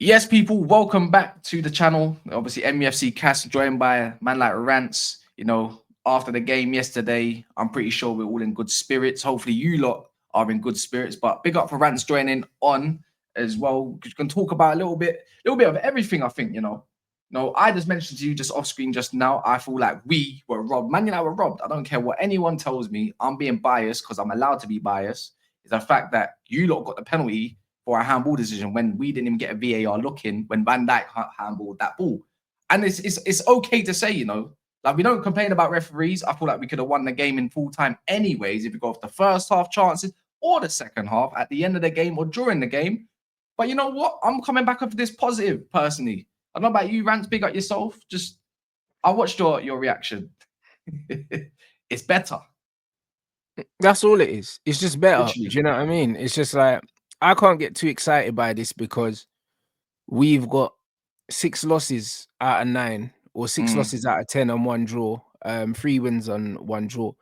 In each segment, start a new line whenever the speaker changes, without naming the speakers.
Yes, people, welcome back to the channel. Obviously, MUFC cast joined by a man like Rants. After the game yesterday, I'm pretty sure we're all in good spirits. Hopefully, you lot are in good spirits. But big up for Rants joining on as well. You can talk about a little bit of everything. I think No, I just mentioned to you just off screen just now. I feel like we were robbed. Man United were robbed. I don't care what anyone tells me. I'm being biased because I'm allowed to be biased. It's the fact that you lot got the penalty for a handball decision when we didn't even get a VAR look in when Van Dijk handballed that ball. And it's okay to say, like we don't complain about referees. I feel like we could have won the game in full time anyways if we go off the first half chances or the second half at the end of the game or during the game. But you know what? I'm coming back up for this positive personally. I don't know about you, Rants, big up yourself. Just I watched your reaction. It's better.
That's all it is. It's just better.
Literally.
Do you know what I mean? It's just like I can't get too excited by this because we've got 6 losses out of 9 or 6 losses out of 10 on 1 draw, 3 wins on 1 draw.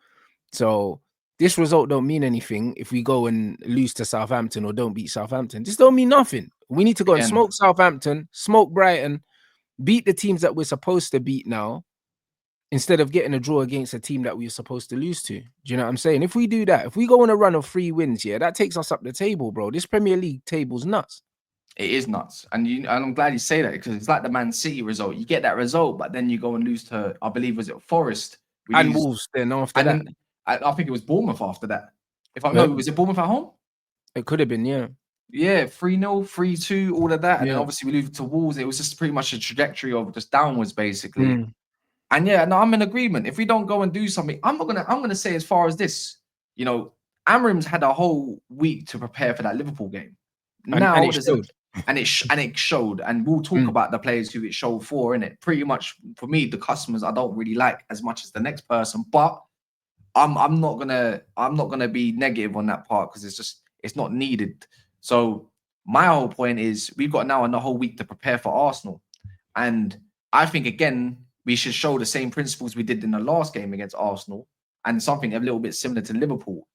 So this result don't mean anything if we go and lose to Southampton or don't beat Southampton. This don't mean nothing. We need to go and smoke Southampton, smoke Brighton, beat the teams that we're supposed to beat now, instead of getting a draw against a team that we were supposed to lose to. Do you know what I'm saying? If we do that, if we go on a run of 3 wins, that takes us up the table, bro. This Premier League table's nuts.
It is nuts. And I'm glad you say that because it's like the Man City result. You get that result, but then you go and lose to, I believe, was it Forest?
And Wolves then after that.
I think it was Bournemouth after that. Was it Bournemouth at home?
It could have been, yeah.
Yeah, 3-0, 3-2, all of that. And then obviously we lose to Wolves. It was just pretty much a trajectory of just downwards, basically. And I'm in agreement. If we don't go and do something, I'm gonna say as far as this, Amram's had a whole week to prepare for that Liverpool game. And it showed. And we'll talk about the players who it showed for, innit? Pretty much for me, the customers I don't really like as much as the next person, but I'm not gonna be negative on that part because it's not needed. So my whole point is we've got now a whole week to prepare for Arsenal. And I think again, we should show the same principles we did in the last game against Arsenal and something a little bit similar to Liverpool.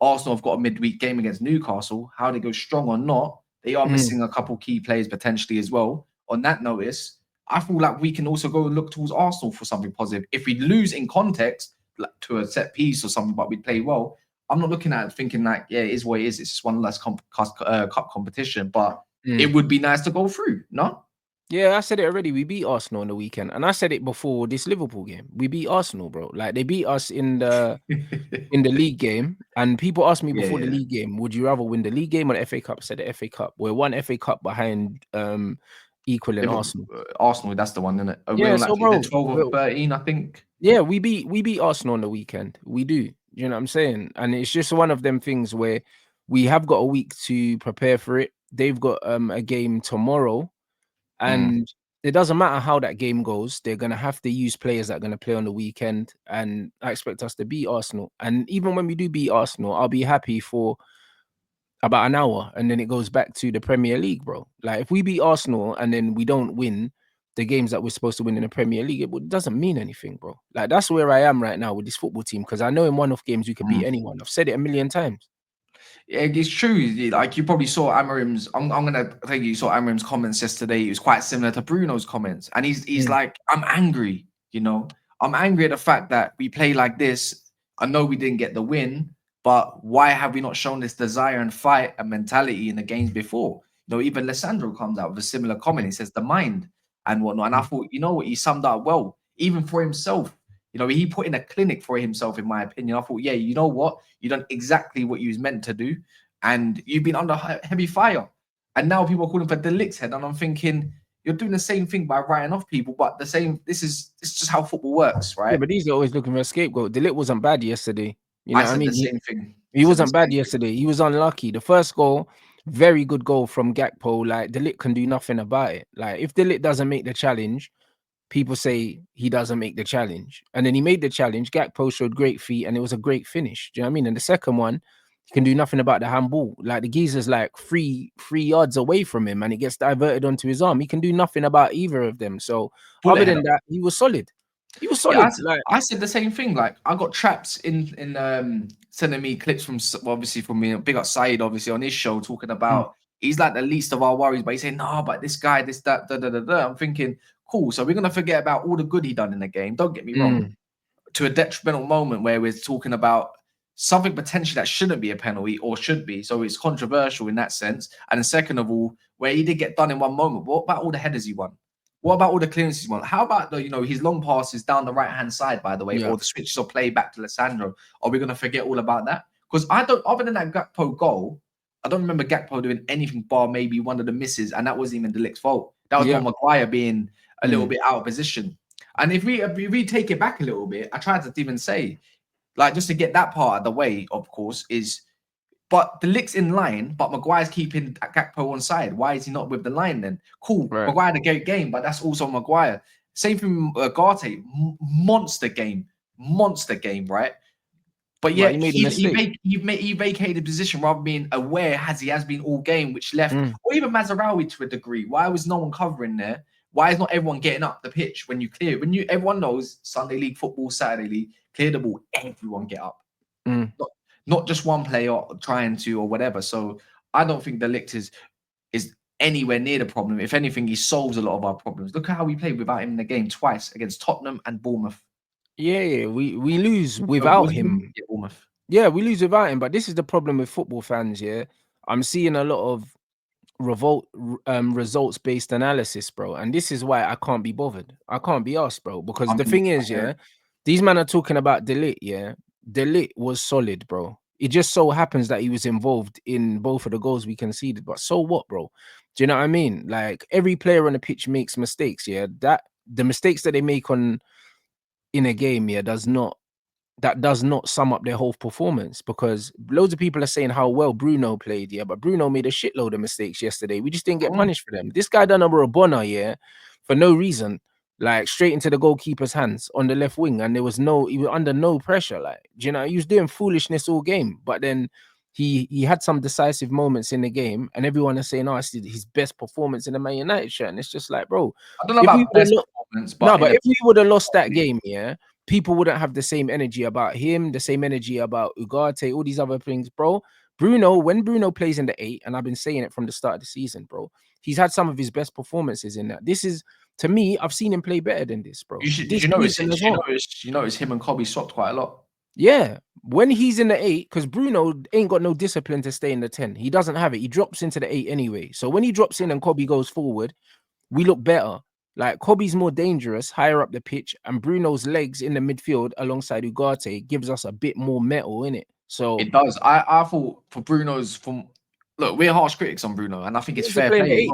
Arsenal have got a midweek game against Newcastle. How they go strong or not, they are missing a couple key players potentially as well. On that notice, I feel like we can also go and look towards Arsenal for something positive. If we lose in context, like to a set piece or something, but we play well, I'm not looking at it thinking like, yeah, it is what it is. It's just one less cup competition, but it would be nice to go through, no?
Yeah, I said it already. We beat Arsenal on the weekend, and I said it before this Liverpool game. We beat Arsenal, bro. Like they beat us in the league game, and people asked me before the league game, would you rather win the league game or the FA Cup? I said the FA Cup. We're 1 FA Cup behind equaling Arsenal.
Arsenal, that's the one, isn't it?
Yeah, so bro,
12 or 13, I think.
Yeah, we beat Arsenal on the weekend. We do. You know what I'm saying? And it's just one of them things where we have got a week to prepare for it. They've got a game tomorrow. And it doesn't matter how that game goes. They're going to have to use players that are going to play on the weekend. And I expect us to beat Arsenal. And even when we do beat Arsenal, I'll be happy for about an hour. And then it goes back to the Premier League, bro. Like if we beat Arsenal and then we don't win the games that we're supposed to win in the Premier League, it doesn't mean anything, bro. Like that's where I am right now with this football team. Because I know in one-off games we can beat anyone. I've said it a million times.
Yeah, it's true. Like you probably saw Amarim's. I'm gonna think you saw Amarim's comments yesterday. It was quite similar to Bruno's comments, and he's like, I'm angry. I'm angry at the fact that we play like this. I know we didn't get the win, but why have we not shown this desire and fight and mentality in the games before? Even Lissandro comes out with a similar comment. He says the mind and whatnot. And I thought, what, he summed up well, even for himself. He put in a clinic for himself, in my opinion. I thought, yeah, you know what? You done exactly what you was meant to do. And you've been under heavy fire. And now people are calling for De Ligt's head. And I'm thinking, you're doing the same thing by writing off people. But this is just how football works, right?
Yeah, but these are always looking for a scapegoat. De Ligt wasn't bad yesterday. You know
what I mean?
The
same thing.
He wasn't bad yesterday. He was unlucky. The first goal, very good goal from Gakpo. Like, De Ligt can do nothing about it. Like, if De Ligt doesn't make the challenge, people say he doesn't make the challenge. And then he made the challenge. Gakpo showed great feet, and it was a great finish. Do you know what I mean? And the second one, he can do nothing about the handball. Like, the geezer's like three yards away from him, and it gets diverted onto his arm. He can do nothing about either of them. So, other than that, he was solid. He was solid.
Yeah, I said the same thing. Like, I got traps in sending me clips from, obviously, from me. Big up Saeed, obviously, on his show, talking about He's like the least of our worries. But he's saying, no, but this guy, this, that, da, da, da, da. I'm thinking, cool. So we're going to forget about all the good he done in the game. Don't get me wrong. To a detrimental moment where we're talking about something potentially that shouldn't be a penalty or should be. So it's controversial in that sense. And then second of all, where he did get done in one moment, what about all the headers he won? What about all the clearances he won? How about the, his long passes down the right-hand side, by the way, or the switches of play back to Lissandro? Are we going to forget all about that? Because I don't, other than that Gakpo goal, I don't remember Gakpo doing anything bar maybe one of the misses, and that wasn't even De Ligt's fault. That was more Maguire being a little bit out of position. And if we take it back a little bit, I tried to even say, like, just to get that part of the way, of course, is, but De Ligt's in line, but Maguire's keeping Gakpo on side. Why is he not with the line then? Cool, Maguire had a great game, but that's also Maguire. Same thing with Ugarte, monster game, right? But yeah, he vacated position rather than being aware as he has been all game, which left, or even Mazraoui to a degree. Why was no one covering there? Why is not everyone getting up the pitch when you clear? Everyone knows Sunday League football, Saturday League, clear the ball, everyone get up. Not just one player trying to or whatever. So I don't think De Ligt is anywhere near the problem. If anything, he solves a lot of our problems. Look at how we played without him in the game twice against Tottenham and Bournemouth.
Yeah, we lose without him. Yeah, we lose without him. But this is the problem with football fans. Yeah, I'm seeing a lot of results-based analysis, bro, and this is why I can't be bothered. I can't be asked, bro, because the thing is, these men are talking about De Ligt. Yeah, De Ligt was solid, bro. It just so happens that he was involved in both of the goals we conceded. But so what, bro? Do you know what I mean? Like, every player on the pitch makes mistakes. Yeah, that the mistakes that they make in a game, does not sum up their whole performance, because loads of people are saying how well Bruno played, but Bruno made a shitload of mistakes yesterday. We just didn't get punished for them. This guy done a Rabona, for no reason, like straight into the goalkeeper's hands on the left wing, and he was under no pressure. Like, he was doing foolishness all game, but then he had some decisive moments in the game, and everyone is saying, it's his best performance in the Man United shirt, and it's just like, bro,
I don't know about best performance, but
if we would have lost that game, people wouldn't have the same energy about him, the same energy about Ugarte, all these other things, bro. When Bruno plays in the 8, and I've been saying it from the start of the season, bro, he's had some of his best performances in that. This is, to me, I've seen him play better than this, bro.
You notice him and Kobe swapped quite a lot.
Yeah, when he's in the 8, because Bruno ain't got no discipline to stay in the 10. He doesn't have it. He drops into the 8 anyway. So when he drops in and Kobe goes forward, we look better. Like, Kobe's more dangerous higher up the pitch, and Bruno's legs in the midfield alongside Ugarte gives us a bit more metal in it. So
it does. I thought for Bruno's, look, we're harsh critics on Bruno, and I think it's fair play.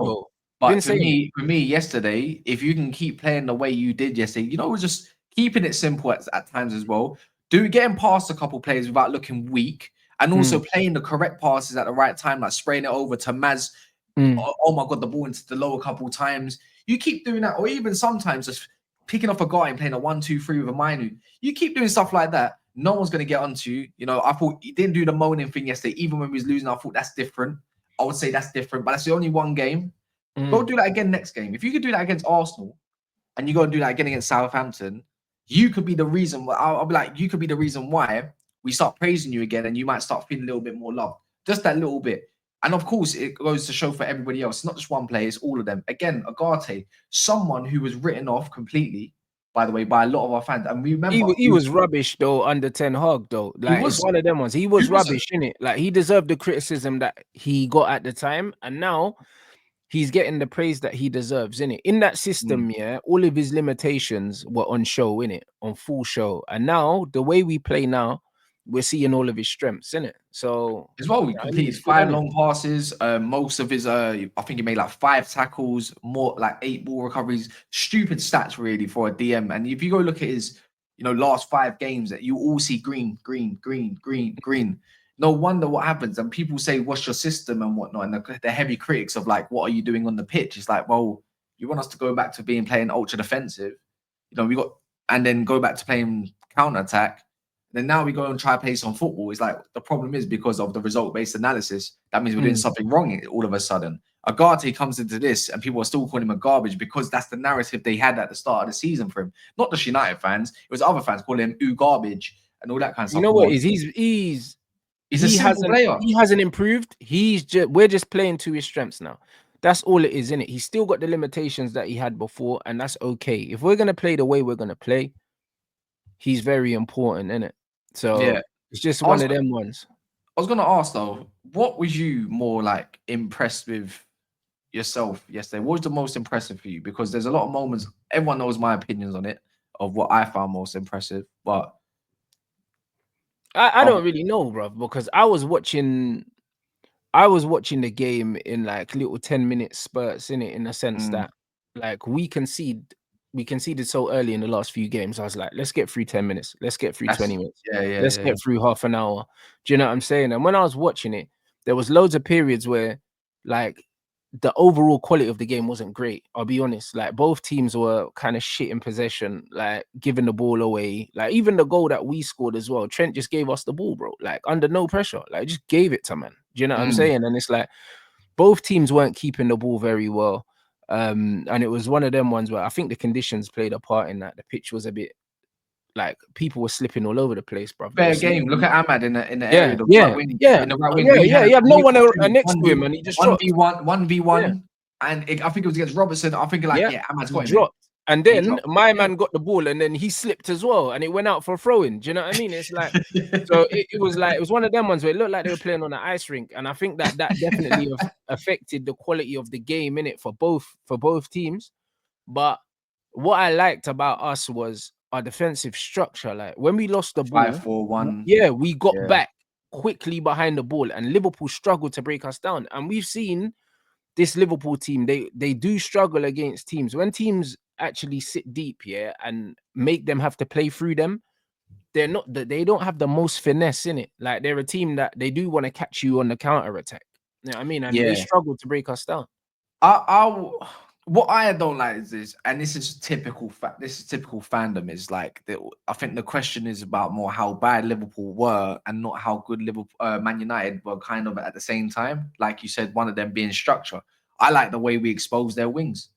But for me, yesterday, if you can keep playing the way you did yesterday, just keeping it simple at times as well. Getting past a couple players without looking weak, and also playing the correct passes at the right time, like spraying it over to Maz. Oh my God, the ball into the lower couple times. You keep doing that, or even sometimes just picking off a guy and playing a 1-2-3 with a Minu. You keep doing stuff like that, no one's going to get onto you. I thought he didn't do the moaning thing yesterday. Even when we was losing, I thought that's different. I would say that's different, but that's the only one game. Go do that again next game. If you could do that against Arsenal, and you go and do that again against Southampton, you could be the reason. I'll be like, you could be the reason why we start praising you again, and you might start feeling a little bit more love. Just that little bit. And of course, it goes to show for everybody else. It's not just one player, it's all of them. Again, Ugarte, someone who was written off completely, by the way, by a lot of our fans. And we remember
he was rubbish though under Ten Hag though. Like, it's one of them ones. He was rubbish, innit? Like, he deserved the criticism that he got at the time, and now he's getting the praise that he deserves, innit? In that system, all of his limitations were on show, innit? On full show. And now, the way we play now, we're seeing all of his strengths, innit? So
as well, we completed 5 long passes. Most of his, I think he made like 5 tackles, more like 8 ball recoveries. Stupid stats really for a DM. And if you go look at his, last 5 games, that you all see green. No wonder what happens. And people say, "What's your system?" and whatnot. And the heavy critics of like, "What are you doing on the pitch?" It's like, well, you want us to go back to playing ultra defensive, and then go back to playing counter attack. Then now we go and try to play some football. It's like, the problem is because of the result-based analysis. That means we're doing something wrong all of a sudden. Ugarte comes into this and people are still calling him a garbage because that's the narrative they had at the start of the season for him. Not just United fans. It was other fans calling him garbage and all that kind of stuff.
You know what? He's
He's a simple player.
He hasn't improved. We're just playing to his strengths now. That's all it is, innit? He's still got the limitations that he had before, and that's okay. If we're gonna play the way we're gonna play, he's very important, innit? So
Yeah,
it's just one of them ones.
I was gonna ask though, what was you more like impressed with yourself yesterday? What was the most impressive for you? Because there's a lot of moments. Everyone knows my opinions on it of what I found most impressive, but
I don't really know, bro, because I was watching the game in like little 10-minute spurts in it, in the sense that like we conceded so early in the last few games. I was like, let's get through 10 minutes, let's get through 20 minutes, let's get through half an hour. Do you know what I'm saying? And when I was watching it, there was loads of periods where like the overall quality of the game wasn't great. I'll be honest. Like both teams were kind of shit in possession, like giving the ball away. Like even the goal that we scored as well, Trent just gave us the ball, bro. Like under no pressure, like just gave it to man. Do you know what I'm saying? And it's like both teams weren't keeping the ball very well. And it was one of them ones where I think the conditions played a part in that. The pitch was a bit like people were slipping all over the place, bro.
Fair game. Look at Ahmad in the area.
In the right wing. You have no one next to him, and he just
1v1, and I think it was against Robertson. I think Ahmad's got him.
And then my man got the ball, and then he slipped as well, and it went out for a throw-in. Do you know what I mean? It's like so it was one of them ones where it looked like they were playing on an ice rink, and I think that definitely affected the quality of the game in it for both teams. But what I liked about us was our defensive structure. Like when we lost the ball,
5-4-1.
We got back quickly behind the ball, and Liverpool struggled to break us down. And we've seen this Liverpool team, they do struggle against teams. When teams actually sit deep, and make them have to play through them, they don't have the most finesse in it. Like they're a team that they do want to catch you on the counter attack. You know what I mean? And they struggle to break us down.
What I don't like is this, and this is typical fandom, is like I think the question is about more how bad Liverpool were and not how good Man United were kind of at the same time. Like you said, one of them being structure. I like the way we exposed their wings.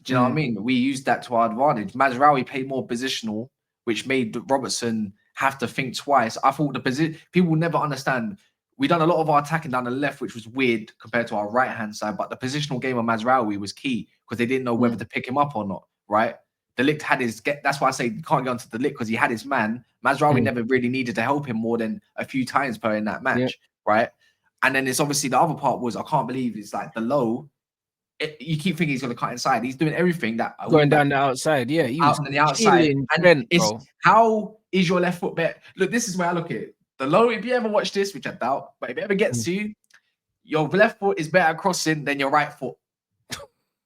Do you know what I mean? We used that to our advantage. Mazraoui played more positional, which made Robertson have to think twice. I thought people will never understand. We done a lot of our attacking down the left, which was weird compared to our right-hand side. But the positional game of Mazraoui was key because they didn't know whether to pick him up or not, right? De Ligt had that's why I say you can't get onto De Ligt because he had his man. Mazraoui never really needed to help him more than a few times per in that match, right? And then it's obviously the other part was I can't believe it's like the low. You keep thinking he's going to cut inside. He's doing everything that
going down the outside. Yeah, he was
out on the outside. And how is your left foot better? Look, this is where I look at it. The low, if you ever watch this, which I doubt, but if it ever gets to you, your left foot is better crossing than your right foot.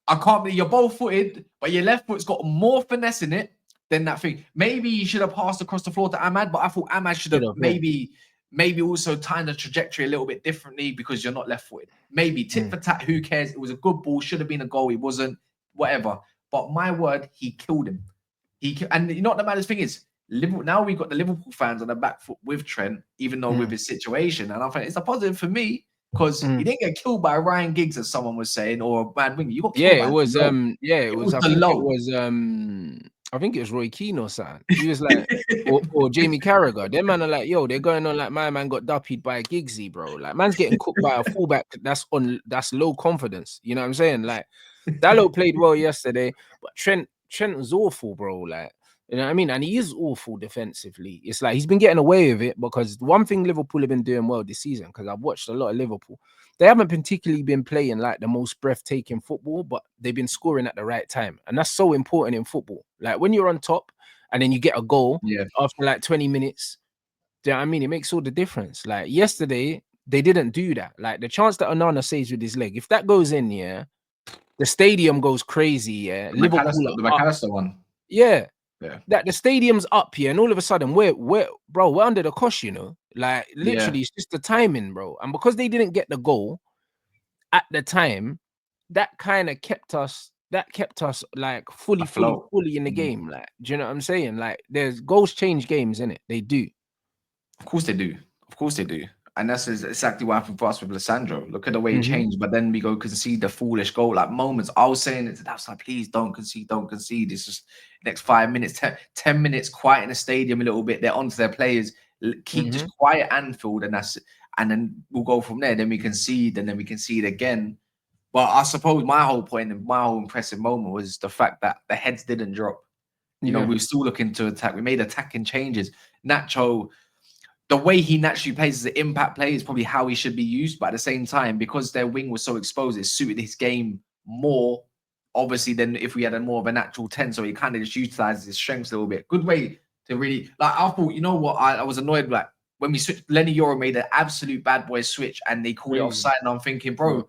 I can't believe you're both footed, but your left foot's got more finesse in it than that thing. Maybe you should have passed across the floor to Ahmad, but I thought Ahmad should have maybe also timed the trajectory a little bit differently because you're not left footed. Maybe tit for tat, who cares? It was a good ball, should have been a goal. It wasn't, whatever. But my word, he killed him. And you know what the maddest thing is? Now we've got the Liverpool fans on the back foot with Trent, even though with his situation. And I think it's a positive for me because he didn't get killed by Ryan Giggs, as someone was saying, or a bad winger. You got killed by
I think it was Roy Keane or something. He was like, or Jamie Carragher. Them man are like, yo, they're going on like my man got duppied by Giggsy, bro. Like man's getting cooked by a fullback that's low confidence. You know what I'm saying? Like Dalot played well yesterday, but Trent was awful, bro. Like, you know what I mean? And he is awful defensively. It's like he's been getting away with it because one thing Liverpool have been doing well this season, because I've watched a lot of Liverpool, they haven't particularly been playing like the most breathtaking football, but they've been scoring at the right time. And that's so important in football. Like when you're on top and then you get a goal after like 20 minutes, do you know what I mean? It makes all the difference. Like yesterday, they didn't do that. Like the chance that Onana saves with his leg, if that goes in, the stadium goes crazy,
The McAllister one.
Yeah. That the stadium's up here, and all of a sudden we're under the cosh, like literally it's just the timing, bro. And because they didn't get the goal at the time, that kind of kept us like fully in the game. Like, do you know what I'm saying? Like there's goals change games, innit? They do.
Of course they do. And that's exactly what happened for us with Lissandro. Look at the way he changed, but then we go concede the foolish goal. Like moments, I was saying it to that side, please don't concede. It's just next 5 minutes, 10 minutes, quiet in the stadium a little bit. They're onto their players. Keep just quiet Anfield, and and then we'll go from there. Then we concede, and then we concede again. But I suppose my whole point and my whole impressive moment was the fact that the heads didn't drop. You know, we were still looking to attack. We made attacking changes. Nacho, the way he naturally plays as an impact play is probably how he should be used. But at the same time, because their wing was so exposed, it suited his game more, obviously, than if we had a more of a natural 10. So he kind of just utilizes his strengths a little bit. Good way to really, like, I thought, you know what, I was annoyed, like, when we switched, Lenny Yoro made an absolute bad boy switch and they called it offside. And I'm thinking, bro,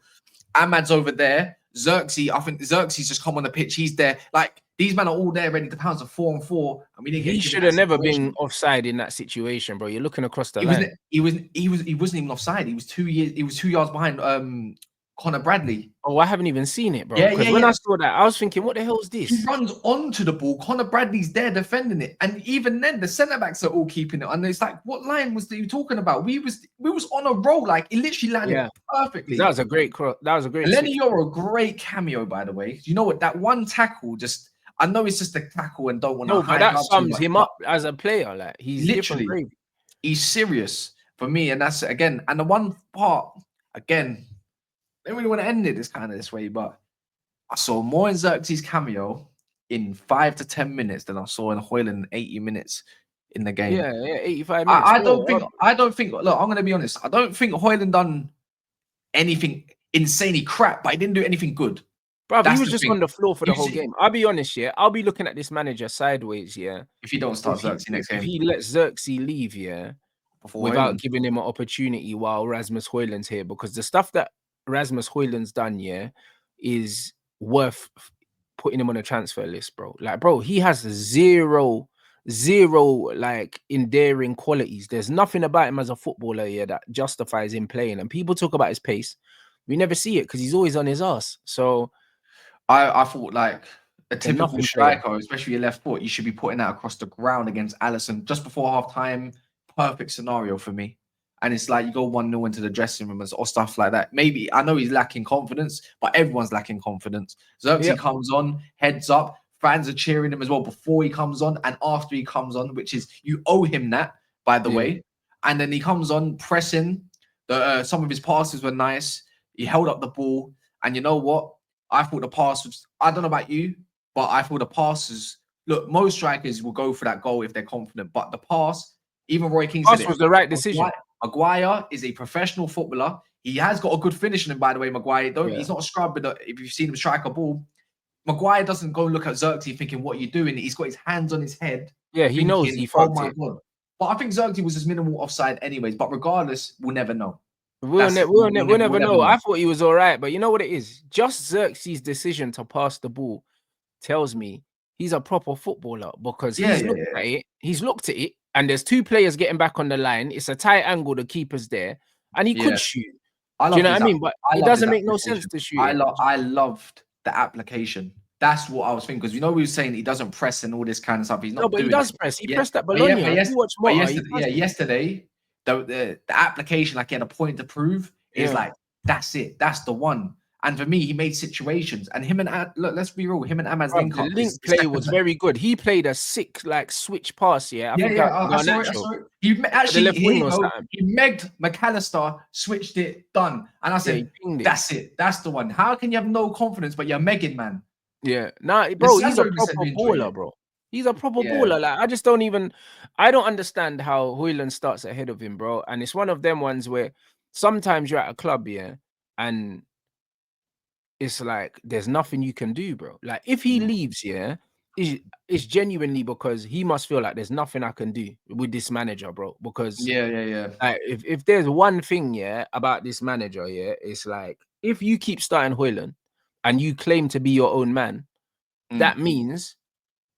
Ahmad's over there. Zirkzee, I think Zirkzee's just come on the pitch. He's there. Like, these men are all there ready to pounce a 4-on-4. And we didn't get.
He should have never been offside in that situation, bro. You're looking across the line.
He wasn't even offside. He was 2 yards behind Connor Bradley.
Oh, I haven't even seen it, bro. Because when I saw that, I was thinking, what the hell is this?
He runs onto the ball. Connor Bradley's there defending it, and even then, the centre backs are all keeping it. And it's like, what line was you talking about? We was on a roll. Like, it literally landed perfectly.
That was a great cross. That was a great.
Lenny Yoro, a great cameo, by the way. You know what? That one tackle, just I know it's just a tackle and don't want to.
No, but that sums him up as a player. Like, he's
literally, he's serious for me, and that's again. And the one part again. I don't really want to end it this way, but I saw more in Zirkzee's cameo in 5 to 10 minutes than I saw in Hojlund 80 minutes in the game.
Yeah, 85 minutes.
I don't think. Look, I'm gonna be honest. I don't think Hojlund done anything insanely crap, but he didn't do anything good.
Bro, he was just on the floor for the whole game. I'll be honest, I'll be looking at this manager sideways,
if he don't start Zirkzee next game.
If he lets Zirkzee leave, without giving him an opportunity while Rasmus Hojlund's here, because the stuff that Rasmus Hojlund's done, is worth putting him on a transfer list, bro. Like, bro, he has zero like endearing qualities. There's nothing about him as a footballer that justifies him playing. And people talk about his pace. We never see it because he's always on his ass. So
I thought, like, a typical striker, especially your left foot, you should be putting that across the ground against Alisson just before half time. Perfect scenario for me. And it's like you go 1-0 into the dressing room or stuff like that. Maybe, I know he's lacking confidence, but everyone's lacking confidence. Zirkzee comes on, heads up, fans are cheering him as well before he comes on and after he comes on, which is, you owe him that, by the way. And then he comes on pressing. Some of his passes were nice. He held up the ball. And you know what? I thought the pass was, I don't know about you, but I thought the passes, look, most strikers will go for that goal if they're confident, but the pass, even Roy King said it
was the right decision.
Maguire is a professional footballer. He has got a good finish in him, by the way, Maguire. He's not a scrub, but if you've seen him strike a ball, Maguire doesn't go look at Zirkzee thinking, what are you doing? He's got his hands on his head.
Yeah, he knows he fucked it.
God. But I think Zirkzee was just minimal offside anyways. But regardless, we'll never know.
We'll never know. I thought he was all right. But you know what it is? Just Zirkzee's decision to pass the ball tells me he's a proper footballer because he's looked at it. And there's two players getting back on the line. It's a tight angle. The keeper's there, and he could shoot. Do you know what I mean? But it doesn't make no sense to shoot.
I loved the application. That's what I was thinking, because we were saying he doesn't press and all this kind of stuff. He's not.
No, but he does press. He pressed at Bologna.
Yesterday, the application, like he had a point to prove, is like, that's it. That's the one. And for me, he made situations. And him and look, let's be real. Him and Ahmad's link
play was very good. He played a sick switch pass. I saw it.
He megged McAllister, switched it, done. And I said, that's it. That's the one. How can you have no confidence, but you're megging, man?
Yeah, bro, he's a proper baller, bro. He's a proper baller. Like, I don't understand how Hojlund starts ahead of him, bro. And it's one of them ones where sometimes you're at a club, and it's like there's nothing you can do, bro. Like, if he leaves, it's genuinely because he must feel like there's nothing I can do with this manager, bro. Because like, if there's one thing about this manager, it's like, if you keep starting Hojlund and you claim to be your own man, that means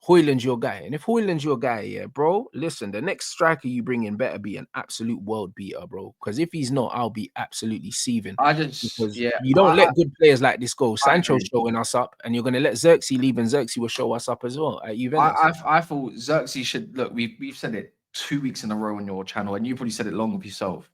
Hojlund's your guy. And if Hojlund's your guy, bro, listen, the next striker you bring in better be an absolute world beater, bro. Because if he's not, I'll be absolutely seething. You don't let good players like this go. Sancho's showing us up, and you're going to let Zirkzee leave, and Zirkzee will show us up as well at Juventus.
I thought Zirkzee should, look, we've said it 2 weeks in a row on your channel, and you probably said it long of yourself.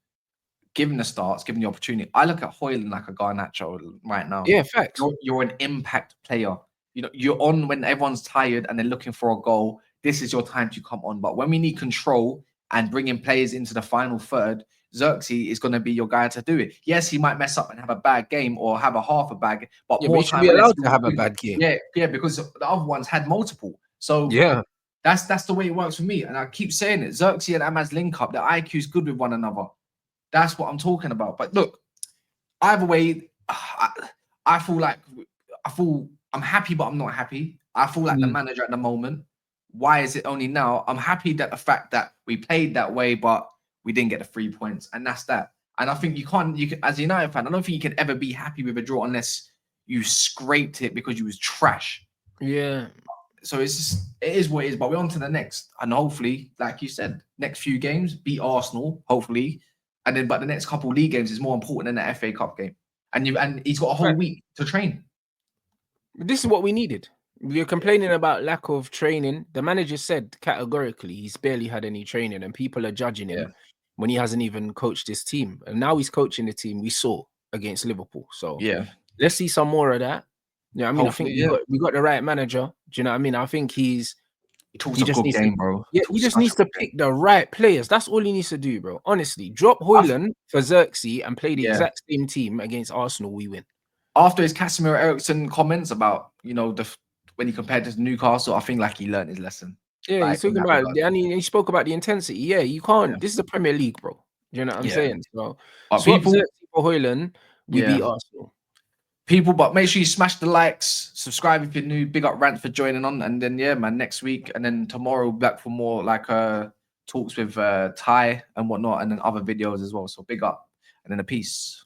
Given the starts, given the opportunity, I look at Hojlund like a Garnacho right now.
Yeah, facts.
You're an impact player. You know, you're on when everyone's tired and they're looking for a goal. This is your time to come on. But when we need control and bringing players into the final third, Zirkzee is going to be your guy to do it. Yes, he might mess up and have a bad game or have a half a bad game, but
Yeah, but
more
he should
time
be
or less,
allowed to have a bad game.
yeah, because the other ones had multiple. So
yeah,
that's the way it works for me. And I keep saying it. Zirkzee and Amaz link up. The IQ is good with one another. That's what I'm talking about. But look, either way, I feel I'm happy, but I'm not happy. I feel like the manager at the moment. Why is it only now? I'm happy that the fact that we played that way, but we didn't get the 3 points, and that's that. And I think you can, as a United fan, I don't think you can ever be happy with a draw unless you scraped it because you was trash.
Yeah.
So it is what it is. But we're on to the next, and hopefully, like you said, next few games beat Arsenal, hopefully, but the next couple league games is more important than the FA Cup game. And he's got a whole week to train.
This is what we needed. You're complaining about lack of training. The manager said categorically he's barely had any training, and people are judging him when he hasn't even coached his team. And now he's coaching the team we saw against Liverpool. So let's see some more of that. Yeah, I mean,
hopefully,
I think we got the right manager. Do you know what I mean? I think he
talks a good game, bro.
Yeah, he just needs to pick the right players. That's all he needs to do, bro. Honestly, drop Hojlund for Zirkzee and play the exact same team against Arsenal. We win.
After his Casemiro Eriksson comments about when he compared to Newcastle, I think like he learned his lesson.
Yeah, he's talking about. I mean, he spoke about the intensity. Yeah, you can't. This is the Premier League, bro. You know what I'm saying? So swap Zirkzee for Hojlund, we beat Arsenal.
People, but make sure you smash the likes, subscribe if you're new. Big up Rant for joining on, and then man, next week and then tomorrow back for more like talks with Ty and whatnot, and then other videos as well. So big up and then a peace.